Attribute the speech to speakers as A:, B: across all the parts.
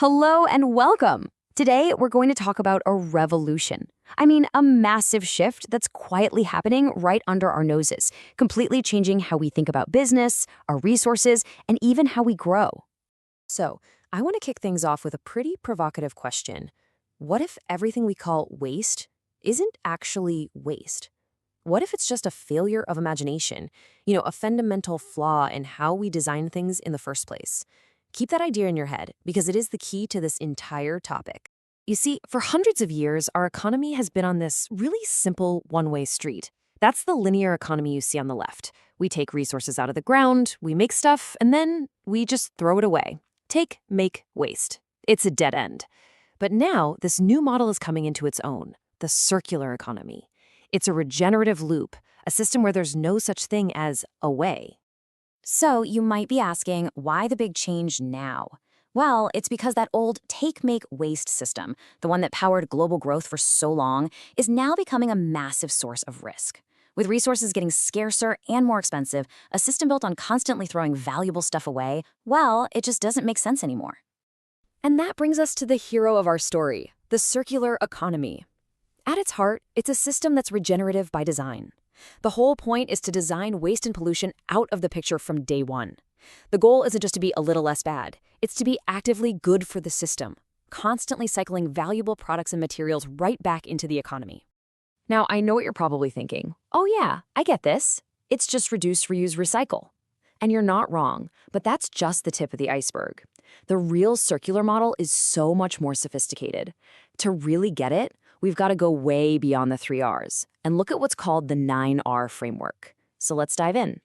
A: Hello and welcome. Today, we're going to talk about a revolution. I mean, a massive shift that's quietly happening right under our noses, completely changing how we think about business, our resources, and even how we grow. So, I want to kick things off with a pretty provocative question. What if everything we call waste isn't actually waste? What if it's just a failure of imagination? A fundamental flaw in how we design things in the first place. Keep that idea in your head because it is the key to this entire topic. You see, for hundreds of years, our economy has been on this really simple one-way street. That's the linear economy you see on the left. We take resources out of the ground, we make stuff, and then we just throw it away. Take, make, waste. It's a dead end. But now, this new model is coming into its own, the circular economy. It's a regenerative loop, a system where there's no such thing as away.
B: So you might be asking, why the big change now? Well, it's because that old take-make-waste system, the one that powered global growth for so long, is now becoming a massive source of risk. With resources getting scarcer and more expensive, a system built on constantly throwing valuable stuff away, well, it just doesn't make sense anymore.
A: And that brings us to the hero of our story, the circular economy. At its heart, it's a system that's regenerative by design. The whole point is to design waste and pollution out of the picture from day one. The goal isn't just to be a little less bad. It's to be actively good for the system, constantly cycling valuable products and materials right back into the economy. Now, I know what you're probably thinking. Oh yeah, I get this. It's just reduce, reuse, recycle. And you're not wrong, but that's just the tip of the iceberg. The real circular model is so much more sophisticated. To really get it, we've got to go way beyond the 3 Rs and look at what's called the 9R framework. So let's dive in.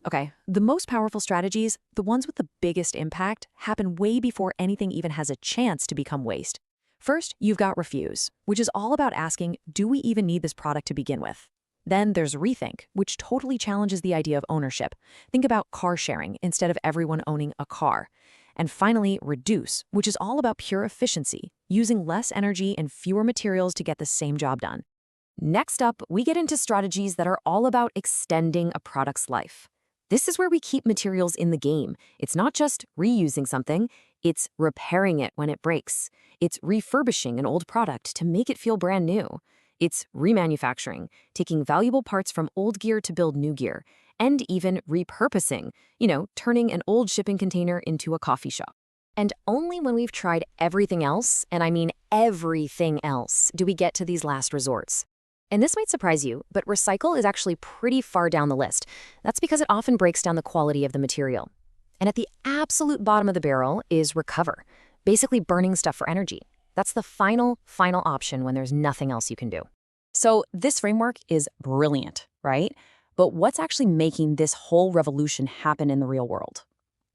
A: Okay, the most powerful strategies, the ones with the biggest impact, happen way before anything even has a chance to become waste. First, you've got refuse, which is all about asking, do we even need this product to begin with? Then there's rethink, which totally challenges the idea of ownership. Think about car sharing instead of everyone owning a car. And finally, reduce, which is all about pure efficiency, using less energy and fewer materials to get the same job done. Next up, we get into strategies that are all about extending a product's life. This is where we keep materials in the game. It's not just reusing something, it's repairing it when it breaks. It's refurbishing an old product to make it feel brand new. It's remanufacturing, taking valuable parts from old gear to build new gear, and even repurposing, turning an old shipping container into a coffee shop. And only when we've tried everything else, and I mean everything else, do we get to these last resorts. And this might surprise you, but recycle is actually pretty far down the list. That's because it often breaks down the quality of the material. And at the absolute bottom of the barrel is recover, basically burning stuff for energy. That's the final option when there's nothing else you can do. So this framework is brilliant, right? But what's actually making this whole revolution happen in the real world?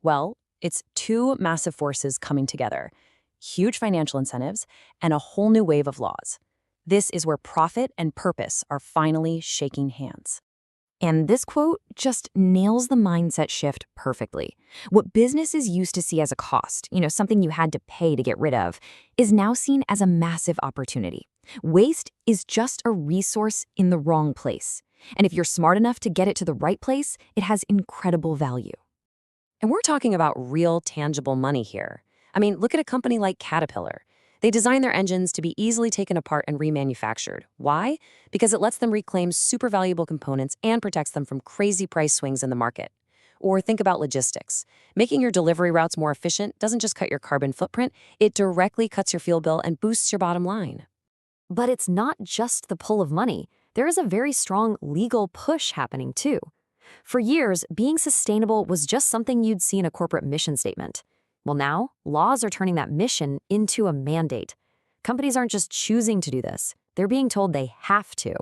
A: Well, it's two massive forces coming together, huge financial incentives and a whole new wave of laws. This is where profit and purpose are finally shaking hands. And this quote just nails the mindset shift perfectly. What businesses used to see as a cost, something you had to pay to get rid of, is now seen as a massive opportunity. Waste is just a resource in the wrong place. And if you're smart enough to get it to the right place, it has incredible value. And we're talking about real, tangible money here. I mean, look at a company like Caterpillar. They design their engines to be easily taken apart and remanufactured. Why? Because it lets them reclaim super valuable components and protects them from crazy price swings in the market. Or think about logistics. Making your delivery routes more efficient doesn't just cut your carbon footprint, it directly cuts your fuel bill and boosts your bottom line. But it's not just the pull of money. There is a very strong legal push happening too. For years, being sustainable was just something you'd see in a corporate mission statement. Well, now, laws are turning that mission into a mandate. Companies aren't just choosing to do this. They're being told they have to.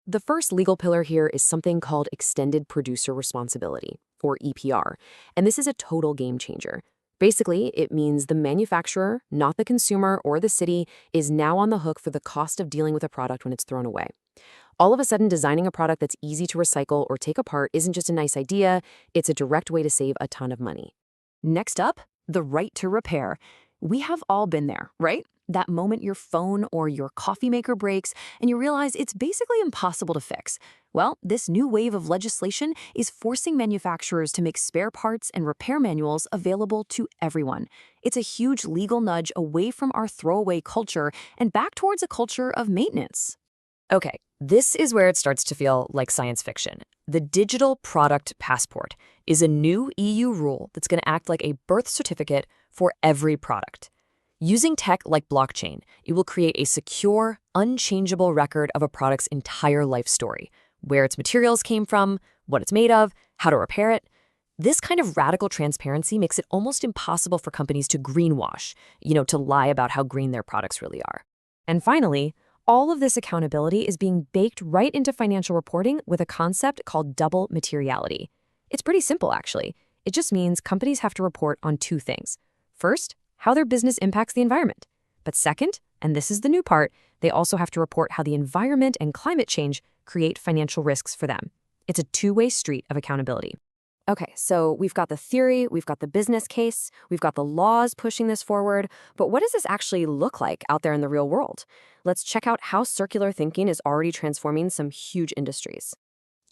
A: The first legal pillar here is something called extended producer responsibility, or EPR, and this is a total game changer. Basically, it means the manufacturer, not the consumer or the city, is now on the hook for the cost of dealing with a product when it's thrown away. All of a sudden, designing a product that's easy to recycle or take apart isn't just a nice idea, it's a direct way to save a ton of money. Next up, the right to repair. We have all been there, right? That moment your phone or your coffee maker breaks and you realize it's basically impossible to fix. Well, this new wave of legislation is forcing manufacturers to make spare parts and repair manuals available to everyone. It's a huge legal nudge away from our throwaway culture and back towards a culture of maintenance. Okay, this is where it starts to feel like science fiction. The Digital Product Passport is a new EU rule that's going to act like a birth certificate for every product. Using tech like blockchain, it will create a secure, unchangeable record of a product's entire life story, where its materials came from, what it's made of, how to repair it. This kind of radical transparency makes it almost impossible for companies to greenwash, to lie about how green their products really are. And finally, all of this accountability is being baked right into financial reporting with a concept called double materiality. It's pretty simple, actually. It just means companies have to report on two things. First, how their business impacts the environment. But second, and this is the new part, they also have to report how the environment and climate change create financial risks for them. It's a two-way street of accountability. Okay, so we've got the theory, we've got the business case, we've got the laws pushing this forward, but what does this actually look like out there in the real world? Let's check out how circular thinking is already transforming some huge industries.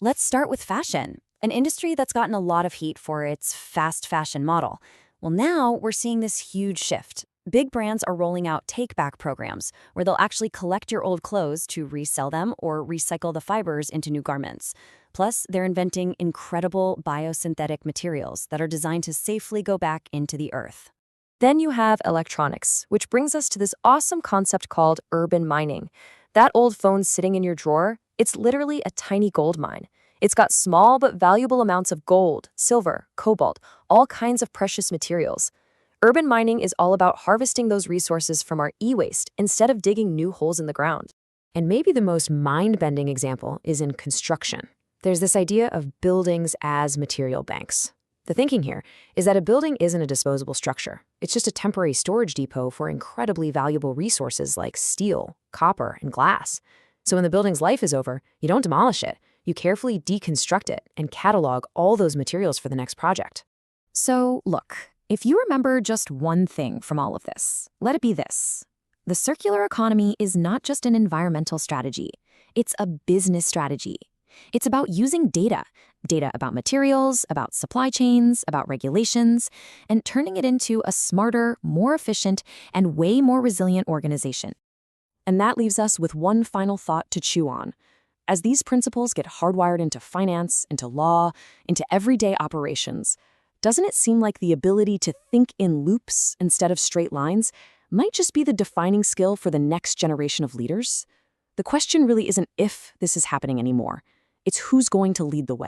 B: Let's start with fashion, an industry that's gotten a lot of heat for its fast fashion model. Well, now we're seeing this huge shift. Big brands are rolling out take-back programs where they'll actually collect your old clothes to resell them or recycle the fibers into new garments. Plus, they're inventing incredible biosynthetic materials that are designed to safely go back into the earth.
A: Then you have electronics, which brings us to this awesome concept called urban mining. That old phone sitting in your drawer, it's literally a tiny gold mine. It's got small but valuable amounts of gold, silver, cobalt, all kinds of precious materials. Urban mining is all about harvesting those resources from our e-waste instead of digging new holes in the ground. And maybe the most mind-bending example is in construction. There's this idea of buildings as material banks. The thinking here is that a building isn't a disposable structure. It's just a temporary storage depot for incredibly valuable resources like steel, copper, and glass. So when the building's life is over, you don't demolish it. You carefully deconstruct it and catalog all those materials for the next project.
B: So, look, if you remember just one thing from all of this, let it be this. The circular economy is not just an environmental strategy. It's a business strategy. It's about using data about materials, about supply chains, about regulations, and turning it into a smarter, more efficient, and way more resilient organization. And that leaves us with one final thought to chew on. As these principles get hardwired into finance, into law, into everyday operations, doesn't it seem like the ability to think in loops instead of straight lines might just be the defining skill for the next generation of leaders? The question really isn't if this is happening anymore. It's who's going to lead the way.